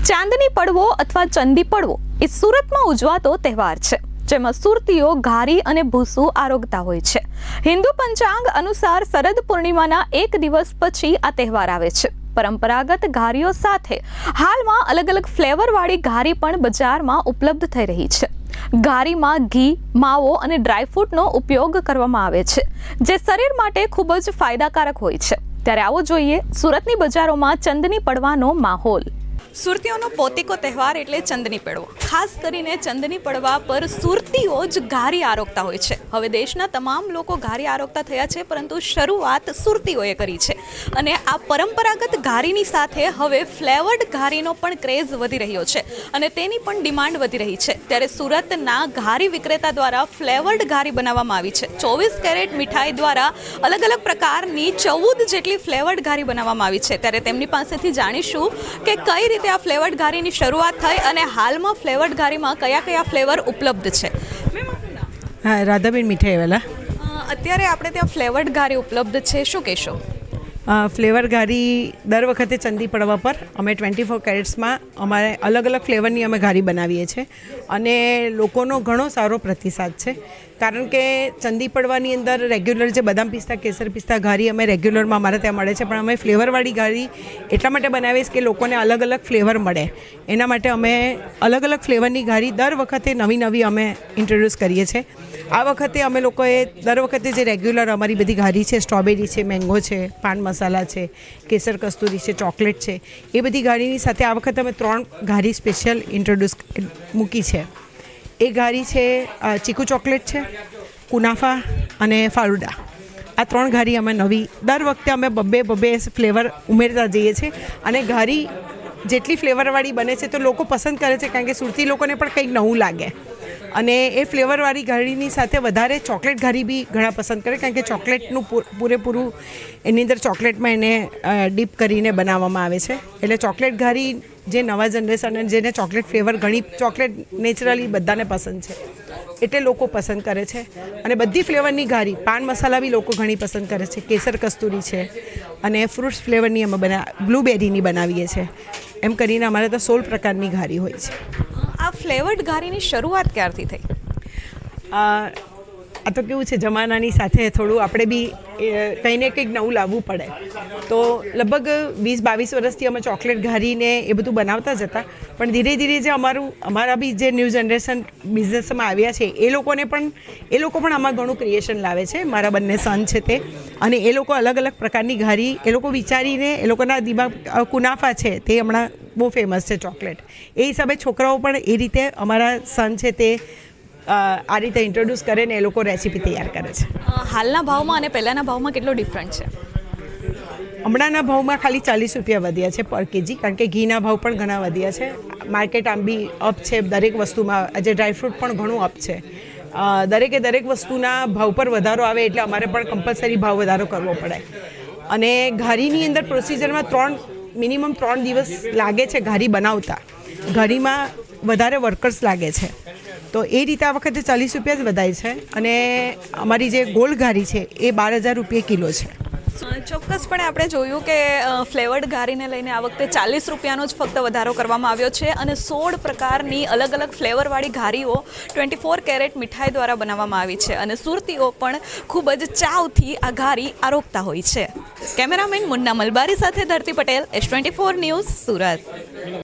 ચાંદની પડવો અથવા ચંદી પડવો એ સુરતમાં ઉજવાતો તહેવાર છે, જેમાં સુરતીઓ ઘારી અને ભૂસું આરોગતા હોય છે. હિન્દુ પંચાંગ અનુસાર શરદ પૂર્ણિમાના એક દિવસ પછી આ તહેવાર આવે છે. પરંપરાગત ઘારીઓ સાથે હાલમાં અલગ અલગ ફ્લેવરવાળી ઘારી પણ બજારમાં ઉપલબ્ધ થઈ રહી છે. ઘારીમાં ઘી, માવો અને ડ્રાયફ્રૂટનો ઉપયોગ કરવામાં આવે છે, જે શરીર માટે ખૂબ જ ફાયદાકારક હોય છે. ત્યારે આવો જોઈએ સુરતની બજારોમાં ચંદની પડવાનો માહોલ. સુરતીઓનો પોતીકો તહેવાર એટલે ચંદની પડવો. ખાસ કરીને ચંદની પડવા પર સુરતીઓ જ ઘારી આરોગતા હોય છે. હવે દેશના તમામ લોકો ઘારી આરોગતા થયા છે, પરંતુ શરૂઆત સુરતીઓએ કરી છે. અને આ પરંપરાગત ઘારીની સાથે હવે ફ્લેવર્ડ ઘારીનો પણ ક્રેઝ વધી રહ્યો છે અને તેની પણ ડિમાન્ડ વધી રહી છે. ત્યારે સુરતના ઘારી વિક્રેતા દ્વારા ફ્લેવર્ડ ઘારી બનાવવામાં આવી છે. 24 કેરેટ મીઠાઈ દ્વારા અલગ અલગ પ્રકારની 14 જેટલી ફ્લેવર્ડ ઘારી બનાવવામાં આવી છે. ત્યારે તેમની પાસેથી જાણીશું કે કઈ રીતે આ ફ્લેવર્ડ ઘારીની શરૂઆત થઈ અને હાલમાં ફ્લેવર્ડ ઘારીમાં કયા કયા ફ્લેવર ઉપલબ્ધ છે. હા, રાધાબેન મીઠાઈવાલા. અત્યારે આપણે ત્યાં ફ્લેવર્ડ ઘારી ઉપલબ્ધ છે, શું કહેશો? ફ્લેવર ઘારી દર વખતે ચંદી પડવા પર અમે 24 કેરેટ્સમાં અમારે અલગ અલગ ફ્લેવરની અમે ઘારી બનાવીએ છીએ અને લોકોનો ઘણો સારો પ્રતિસાદ છે. કારણ કે ચંદી પડવાની અંદર રેગ્યુલર જે બદામ પિસ્તા, કેસર પિસ્તા ઘારી અમે રેગ્યુલરમાં અમારે ત્યાં મળે છે, પણ અમે ફ્લેવરવાળી ઘારી એટલા માટે બનાવીએ છીએ કે લોકોને અલગ અલગ ફ્લેવર મળે. એના માટે અમે અલગ અલગ ફ્લેવરની ઘારી દર વખતે નવી નવી અમે ઇન્ટ્રોડ્યુસ કરીએ છીએ. આ વખતે અમે લોકોએ દર વખતે જે રેગ્યુલર અમારી બધી ઘારી છે, સ્ટ્રોબેરી છે, મેંગો છે, પાન મસાલા છે, કેસર કસ્તુરી છે, ચોકલેટ છે, એ બધી ઘારીની સાથે આ વખતે અમે 3 ઘારી સ્પેશિયલ ઇન્ટ્રોડ્યુસ મૂકી છે. એ ઘારી છે ચીકુ ચોકલેટ છે, કુનાફા અને ફાલુડા. આ 3 ઘારી અમે નવી દર વખતે અમે બબ્બે ફ્લેવર ઉમેરતા જઈએ છીએ અને ઘારી જેટલી ફ્લેવરવાળી બને છે તો લોકો પસંદ કરે છે, કારણ કે સુરતી લોકોને પણ કંઈક નવું લાગે. અને એ ફ્લેવરવાળી ઘારીની સાથે વધારે ચોકલેટ ઘારી બી ઘણા પસંદ કરે, કારણ કે ચોકલેટનું પૂરેપૂરું એની અંદર ચોકલેટમાં એને ડીપ કરીને બનાવવામાં આવે છે. એટલે ચોકલેટ ઘારી જે નવા જનરેશન અને જેને ચોકલેટ ફ્લેવર ઘણી ચોકલેટ નેચરલી બધાને પસંદ છે એટલે લોકો પસંદ કરે છે. અને બધી ફ્લેવરની ઘારી, પાન મસાલા બી લોકો ઘણી પસંદ કરે છે. કેસર કસ્તુરી છે અને ફ્રૂટ્સ ફ્લેવરની અમે બ્લૂબેરીની બનાવીએ છીએ. એમ કરીને અમારે તો 16 પ્રકારની ઘારી હોય છે. આ ફ્લેવર્ડ ઘારીની શરૂઆત ક્યારથી થઈ? આ તો કેવું છે, જમાનાની સાથે થોડું આપણે બી કંઈ ને કંઈક નવું લાવવું પડે. તો લગભગ 20-22 વર્ષથી અમે ચોકલેટ ઘારીને એ બધું બનાવતા જ હતા, પણ ધીરે ધીરે જે અમારા બી જે ન્યૂ જનરેશન બિઝનેસમાં આવ્યા છે એ લોકો પણ આમાં ઘણું ક્રિએશન લાવે છે. મારા બંને સન છે તે, અને એ લોકો અલગ અલગ પ્રકારની ઘારી એ લોકો વિચારીને, એ લોકોના દિમાગ કુનાફા છે તે હમણાં બહુ ફેમસ છે ચોકલેટ. એ હિસાબે છોકરાઓ પણ એ રીતે અમારા સન છે તે આ રીતે ઇન્ટ્રોડ્યુસ કરે ને એ લોકો રેસીપી તૈયાર કરે છે. હાલના ભાવમાં અને પહેલાંના ભાવમાં કેટલો ડિફરન્ટ છે? હમણાંના ભાવમાં ખાલી 40 રૂપિયા વધ્યા છે પર કેજી, કારણ કે ઘીના ભાવ પણ ઘણા વધ્યા છે. માર્કેટ આમ બી અપ છે દરેક વસ્તુમાં. આજે ડ્રાયફ્રૂટ પણ ઘણું અપ છે. દરેક વસ્તુના ભાવ પર વધારો આવે એટલે અમારે પણ કમ્પલસરી ભાવ વધારો કરવો પડે. અને ઘારીની અંદર પ્રોસિજરમાં મિનિમમ 3 દિવસ લાગે છે ઘારી બનાવતા. ઘારીમાં વધારે વર્કર્સ લાગે છે, તો એ રીતે આ વખતે 40 રૂપિયા જ વધાય છે. અને અમારી જે ગોલ્ડ ઘારી છે એ 12,000 રૂપિયા કિલો છે. ચોક્કસપણે આપણે જોયું કે ફ્લેવર્ડ ઘારીને લઈને આ વખતે 40 રૂપિયાનો જ ફક્ત વધારો કરવામાં આવ્યો છે અને 16 પ્રકારની અલગ અલગ ફ્લેવરવાળી ઘારીઓ 24 કેરેટ મીઠાઈ દ્વારા બનાવવામાં આવી છે. અને સુરતીઓ પણ ખૂબ જ ચાવથી આ ઘારી આરોગતા હોય છે. કેમેરામેન મુન્ના મલબારી સાથે ધરતી પટેલ, S24 ન્યૂઝ, સુરત.